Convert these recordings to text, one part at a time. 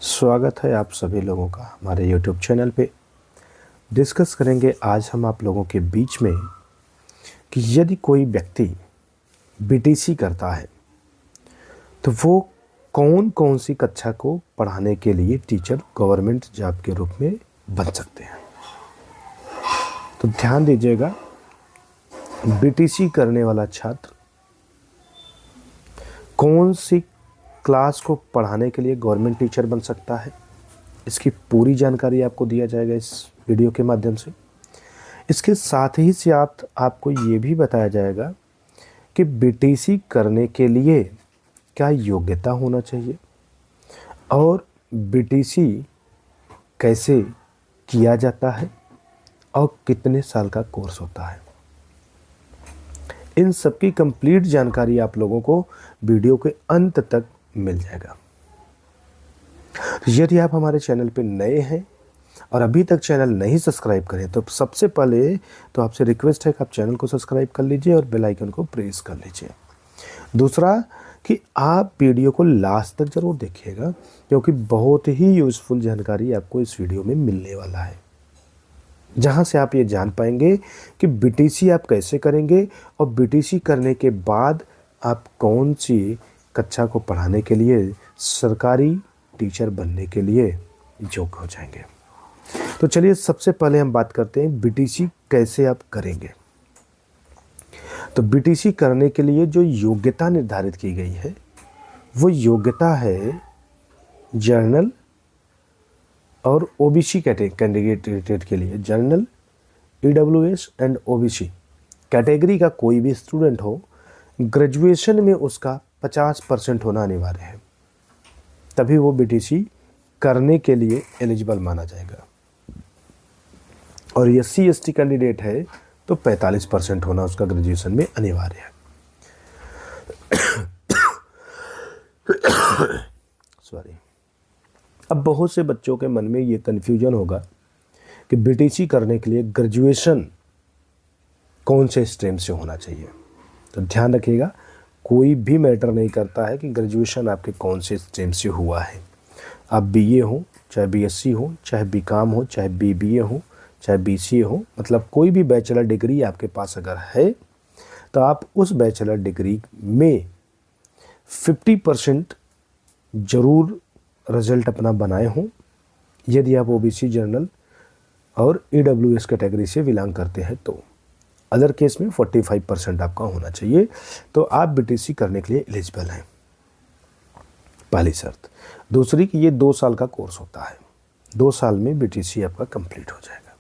स्वागत है आप सभी लोगों का हमारे YouTube चैनल पे। डिस्कस करेंगे आज हम आप लोगों के बीच में कि यदि कोई व्यक्ति बीटीसी करता है तो वो कौन कौन सी कक्षा को पढ़ाने के लिए टीचर गवर्नमेंट जॉब के रूप में बन सकते हैं। तो ध्यान दीजिएगा, बीटीसी करने वाला छात्र कौन सी क्लास को पढ़ाने के लिए गवर्नमेंट टीचर बन सकता है, इसकी पूरी जानकारी आपको दिया जाएगा इस वीडियो के माध्यम से। इसके साथ ही साथ आपको ये भी बताया जाएगा कि बीटीसी करने के लिए क्या योग्यता होना चाहिए और बीटीसी कैसे किया जाता है और कितने साल का कोर्स होता है। इन सब की कंप्लीट जानकारी आप लोगों को वीडियो के अंत तक मिल जाएगा। यदि आप हमारे चैनल पे नए हैं और अभी तक चैनल नहीं सब्सक्राइब करें तो सबसे पहले तो आपसे रिक्वेस्ट है कि आप चैनल को सब्सक्राइब कर लीजिए और बेल आइकन को प्रेस कर लीजिए। दूसरा कि आप वीडियो को लास्ट तक ज़रूर देखिएगा, क्योंकि बहुत ही यूज़फुल जानकारी आपको इस वीडियो में मिलने वाला है, जहां से आप ये जान पाएंगे कि बीटीसी आप कैसे करेंगे और बीटीसी करने के बाद आप कौन सी कक्षा को पढ़ाने के लिए सरकारी टीचर बनने के लिए योग्य हो जाएंगे। तो चलिए सबसे पहले हम बात करते हैं बीटीसी कैसे आप करेंगे। तो बीटीसी करने के लिए जो योग्यता निर्धारित की गई है वो योग्यता है जर्नल और ओबीसी कैंडिडेट के लिए। Journal, EWS and OBC category का कोई भी स्टूडेंट हो, ग्रेजुएशन में उसका 50% होना अनिवार्य है, तभी वो बीटीसी करने के लिए एलिजिबल माना जाएगा। और एससी एसटी कैंडिडेट है तो 45% होना उसका ग्रेजुएशन में अनिवार्य है। सॉरी। अब बहुत से बच्चों के मन में ये कन्फ्यूजन होगा कि बीटीसी करने के लिए ग्रेजुएशन कौन से स्ट्रीम से होना चाहिए। तो ध्यान रखिएगा, कोई भी मैटर नहीं करता है कि ग्रेजुएशन आपके कौन से स्ट्रीम से हुआ है। आप बीए हो, चाहे बीएससी हो, चाहे बीकॉम हो, चाहे बीबीए हो, चाहे बीसीए हो, मतलब कोई भी बैचलर डिग्री आपके पास अगर है तो आप उस बैचलर डिग्री में 50% ज़रूर रिजल्ट अपना बनाए हों, यदि आप ओबीसी, जनरल और ईडब्ल्यूएस कैटेगरी से बिलोंग करते हैं तो। अदर केस में 45% आपका होना चाहिए, तो आप बीटीसी करने के लिए एलिजिबल हैं, पहली शर्त। दूसरी कि ये 2 साल का कोर्स होता है, 2 साल में बीटीसी आपका कंप्लीट हो जाएगा।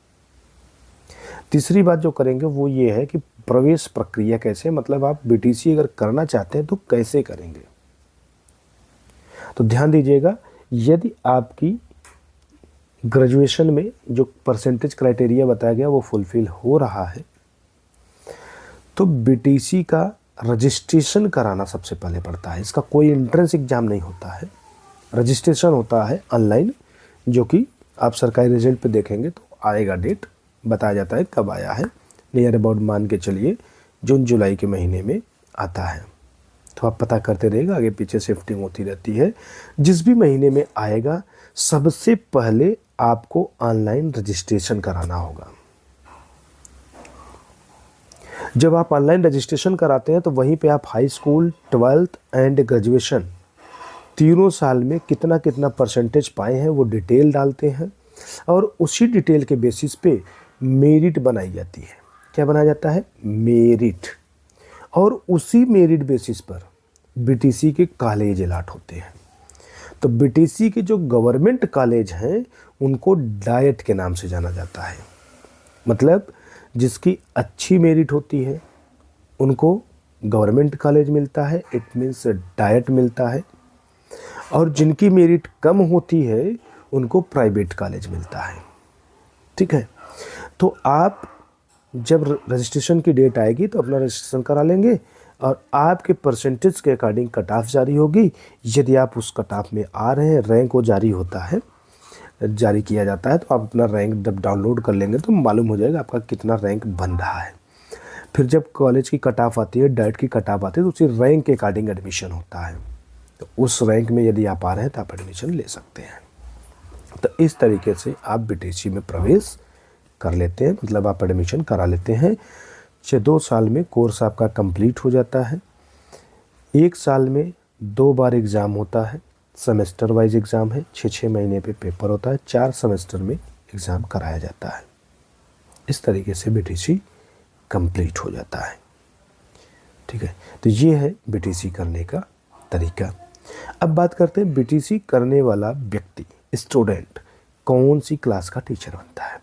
तीसरी बात जो करेंगे वो ये है कि प्रवेश प्रक्रिया कैसे, मतलब आप बीटीसी अगर करना चाहते हैं तो कैसे करेंगे। तो ध्यान दीजिएगा, यदि आपकी ग्रेजुएशन में जो परसेंटेज क्राइटेरिया बताया गया वो फुलफिल हो रहा है तो बीटीसी का रजिस्ट्रेशन कराना सबसे पहले पड़ता है। इसका कोई एंट्रेंस एग्ज़ाम नहीं होता है, रजिस्ट्रेशन होता है ऑनलाइन, जो कि आप सरकारी रिजल्ट पे देखेंगे तो आएगा, डेट बताया जाता है कब आया है, नियर अबाउट मान के चलिए जून जुलाई के महीने में आता है। तो आप पता करते रहिएगा, आगे पीछे शिफ्टिंग होती रहती है। जिस भी महीने में आएगा सबसे पहले आपको ऑनलाइन रजिस्ट्रेशन कराना होगा। जब आप ऑनलाइन रजिस्ट्रेशन कराते हैं तो वहीं पे आप high school, 12th and graduation तीनों साल में कितना कितना परसेंटेज पाए हैं वो डिटेल डालते हैं, और उसी डिटेल के बेसिस पे मेरिट बनाई जाती है। क्या बनाया जाता है? मेरिट। और उसी मेरिट बेसिस पर बीटीसी के कॉलेज अलॉट होते हैं। तो बीटीसी के जो गवर्नमेंट कॉलेज हैं उनको डाइट के नाम से जाना जाता है, मतलब जिसकी अच्छी मेरिट होती है उनको गवर्नमेंट कॉलेज मिलता है, इट मीन्स डाइट मिलता है, और जिनकी मेरिट कम होती है उनको प्राइवेट कॉलेज मिलता है। ठीक है, तो आप जब रजिस्ट्रेशन की डेट आएगी तो अपना रजिस्ट्रेशन करा लेंगे और आपके परसेंटेज के अकॉर्डिंग कट ऑफ जारी होगी। यदि आप उस कट ऑफ में आ रहे हैं, रैंक वो जारी होता है, जारी किया जाता है, तो आप अपना रैंक जब डाउनलोड कर लेंगे तो मालूम हो जाएगा आपका कितना रैंक बन रहा है। फिर जब कॉलेज की कट ऑफ आती है, डाइट की कट ऑफ आती है, तो उसी रैंक के अकॉर्डिंग एडमिशन होता है। तो उस रैंक में यदि आप आ रहे हैं तो आप एडमिशन ले सकते हैं। तो इस तरीके से आप बीटीसी में प्रवेश कर लेते हैं, मतलब आप एडमिशन करा लेते हैं। 2 साल में कोर्स आपका कंप्लीट हो जाता है। 1 साल में 2 बार एग्ज़ाम होता है, सेमेस्टर वाइज एग्ज़ाम है, 6-6 महीने पे पेपर होता है, 4 सेमेस्टर में एग्ज़ाम कराया जाता है। इस तरीके से बीटीसी कंप्लीट हो जाता है। ठीक है, तो ये है बीटीसी करने का तरीका। अब बात करते हैं बीटीसी करने वाला व्यक्ति, स्टूडेंट कौन सी क्लास का टीचर बनता है।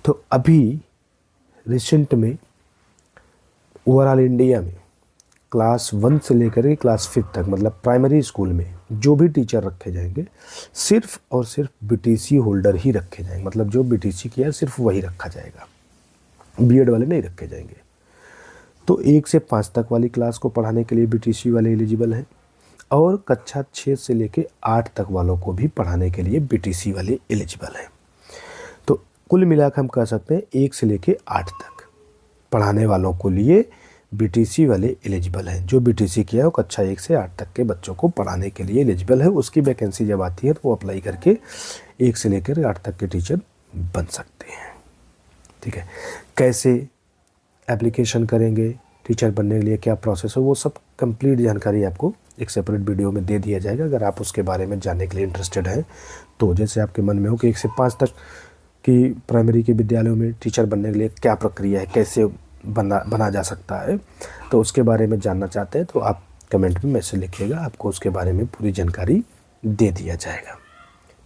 तो अभी रिसेंट में ओवरऑल इंडिया में क्लास 1 से लेकर के क्लास 5 तक, मतलब प्राइमरी स्कूल में जो भी टीचर रखे जाएंगे सिर्फ और सिर्फ बीटीसी होल्डर ही रखे जाएंगे, मतलब जो बीटीसी किया है सिर्फ वही रखा जाएगा, बीएड वाले नहीं रखे जाएंगे। तो 1 से 5 तक वाली क्लास को पढ़ाने के लिए बीटीसी वाले एलिजिबल हैं, और कक्षा 6 से लेकर 8 तक वालों को भी पढ़ाने के लिए बीटीसी वाले एलिजिबल हैं। तो कुल मिलाकर हम कह सकते हैं 1 से लेकर 8 तक पढ़ाने वालों को लिए बीटीसी वाले एलिजिबल हैं। जो बीटीसी किया है वो कक्षा 1 से 8 तक के बच्चों को पढ़ाने के लिए एलिजिबल है। उसकी वैकेंसी जब आती है तो वो अप्लाई करके 1 से लेकर 8 तक के टीचर बन सकते हैं। ठीक है, कैसे एप्लीकेशन करेंगे, टीचर बनने के लिए क्या प्रोसेस है, वो सब कंप्लीट जानकारी आपको एक सेपरेट वीडियो में दे दिया जाएगा। अगर आप उसके बारे में जानने के लिए इंटरेस्टेड हैं तो जैसे आपके मन में हो कि 1 से 5 तक की प्राइमरी के विद्यालयों में टीचर बनने के लिए क्या प्रक्रिया है, कैसे बना जा सकता है, तो उसके बारे में जानना चाहते हैं तो आप कमेंट में मैसेज लिखिएगा, आपको उसके बारे में पूरी जानकारी दे दिया जाएगा।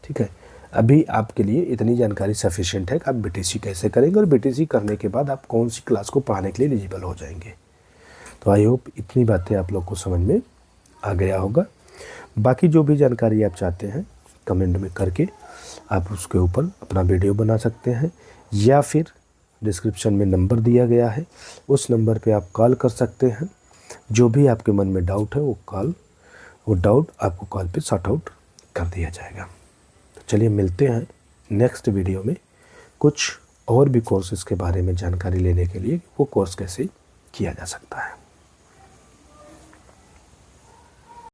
ठीक है, अभी आपके लिए इतनी जानकारी सफिशिएंट है कि आप बीटीसी कैसे करेंगे और बीटीसी करने के बाद आप कौन सी क्लास को पढ़ाने के लिए एलिजिबल हो जाएंगे। तो आई होप इतनी बातें आप लोग को समझ में आ गया होगा। बाकी जो भी जानकारी आप चाहते हैं कमेंट में करके आप उसके ऊपर अपना वीडियो बना सकते हैं, या फिर डिस्क्रिप्शन में नंबर दिया गया है उस नंबर पे आप कॉल कर सकते हैं। जो भी आपके मन में डाउट है वो डाउट आपको कॉल पे सॉर्ट आउट कर दिया जाएगा। तो चलिए मिलते हैं नेक्स्ट वीडियो में कुछ और भी कोर्सेज़ के बारे में जानकारी लेने के लिए, वो कोर्स कैसे किया जा सकता है।